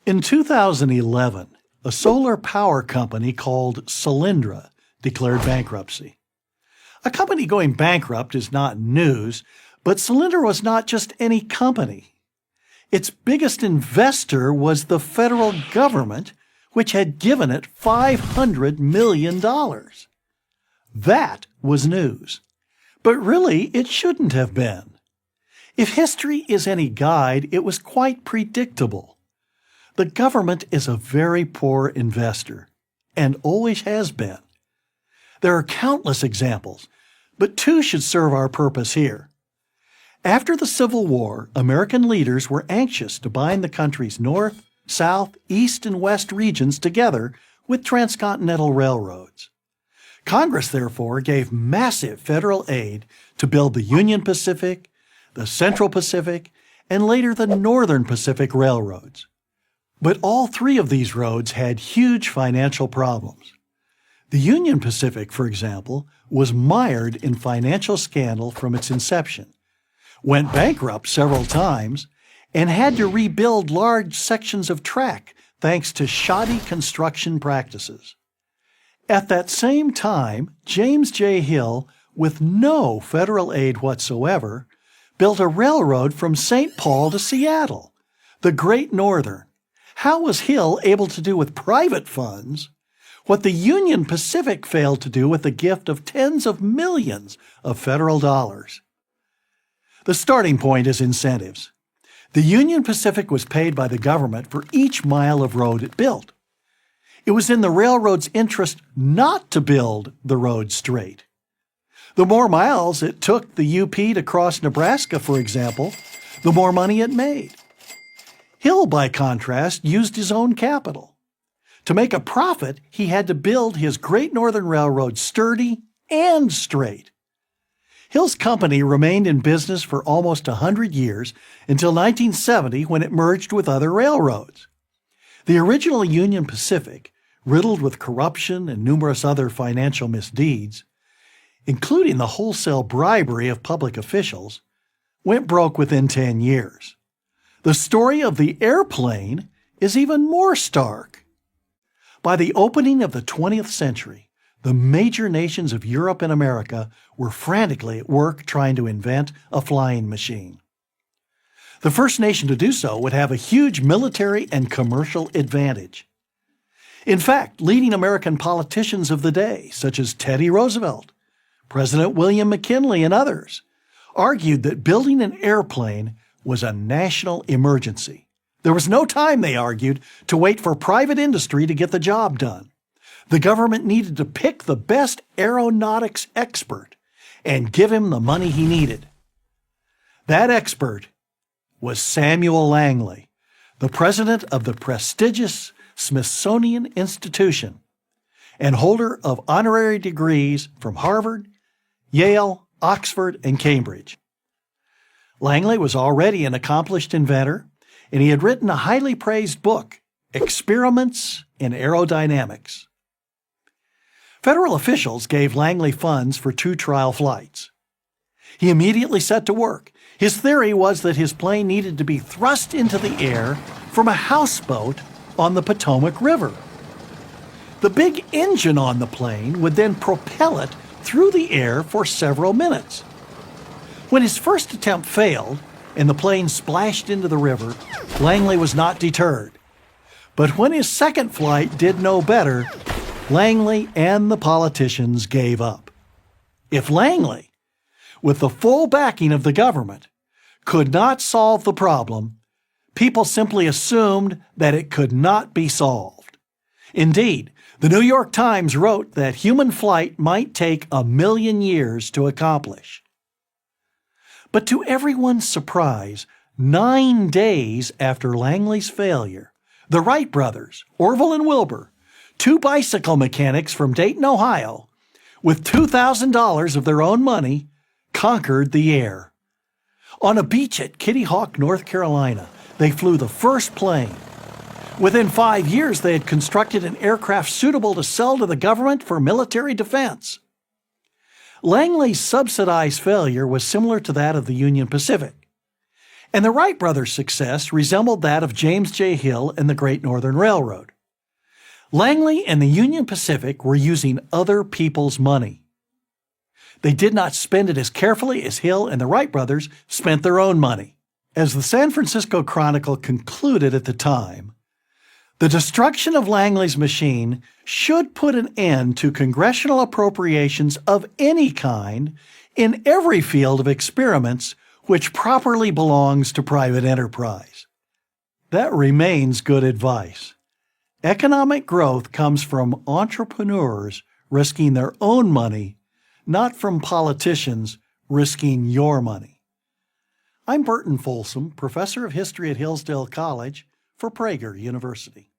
In 2011, a solar power company called Solyndra declared bankruptcy. A company going bankrupt is not news, but Solyndra was not just any company. Its biggest investor was the federal government, which had given it $500 million. That was news. But really, it shouldn't have been. If history is any guide, it was quite predictable. The government is a very poor investor, and always has been. There are countless examples, but two should serve our purpose here. After the Civil War, American leaders were anxious to bind the country's north, south, east, and west regions together with transcontinental railroads. Congress, therefore, gave massive federal aid to build the Union Pacific, the Central Pacific, and later the Northern Pacific railroads. But all three of these roads had huge financial problems. The Union Pacific, for example, was mired in financial scandal from its inception, went bankrupt several times, and had to rebuild large sections of track thanks to shoddy construction practices. At that same time, James J. Hill, with no federal aid whatsoever, built a railroad from St. Paul to Seattle, the Great Northern. How was Hill able to do with private funds what the Union Pacific failed to do with the gift of tens of millions of federal dollars? The starting point is incentives. The Union Pacific was paid by the government for each mile of road it built. It was in the railroad's interest not to build the road straight. The more miles it took the UP to cross Nebraska, for example, the more money it made. Hill, by contrast, used his own capital. To make a profit, he had to build his Great Northern Railroad sturdy and straight. Hill's company remained in business for almost 100 years until 1970 when it merged with other railroads. The original Union Pacific, riddled with corruption and numerous other financial misdeeds, including the wholesale bribery of public officials, went broke within 10 years. The story of the airplane is even more stark. By the opening of the 20th century, the major nations of Europe and America were frantically at work trying to invent a flying machine. The first nation to do so would have a huge military and commercial advantage. In fact, leading American politicians of the day, such as Teddy Roosevelt, President William McKinley, and others, argued that building an airplane was a national emergency. There was no time, they argued, to wait for private industry to get the job done. The government needed to pick the best aeronautics expert and give him the money he needed. That expert was Samuel Langley, the president of the prestigious Smithsonian Institution and holder of honorary degrees from Harvard, Yale, Oxford, and Cambridge. Langley was already an accomplished inventor, and he had written a highly praised book, Experiments in Aerodynamics. Federal officials gave Langley funds for 2 trial flights. He immediately set to work. His theory was that his plane needed to be thrust into the air from a houseboat on the Potomac River. The big engine on the plane would then propel it through the air for several minutes. When his first attempt failed and the plane splashed into the river, Langley was not deterred. But when his second flight did no better, Langley and the politicians gave up. If Langley, with the full backing of the government, could not solve the problem, people simply assumed that it could not be solved. Indeed, the New York Times wrote that human flight might take 1,000,000 years to accomplish. But to everyone's surprise, 9 days after Langley's failure, the Wright brothers, Orville and Wilbur, 2 bicycle mechanics from Dayton, Ohio, with $2,000 of their own money, conquered the air. On a beach at Kitty Hawk, North Carolina, they flew the first plane. Within 5 years, they had constructed an aircraft suitable to sell to the government for military defense. Langley's subsidized failure was similar to that of the Union Pacific. And the Wright brothers' success resembled that of James J. Hill and the Great Northern Railroad. Langley and the Union Pacific were using other people's money. They did not spend it as carefully as Hill and the Wright brothers spent their own money. As the San Francisco Chronicle concluded at the time, the destruction of Langley's machine should put an end to congressional appropriations of any kind in every field of experiments which properly belongs to private enterprise. That remains good advice. Economic growth comes from entrepreneurs risking their own money, not from politicians risking your money. I'm Burton Fowlsome, professor of history at Hillsdale College for Prager University.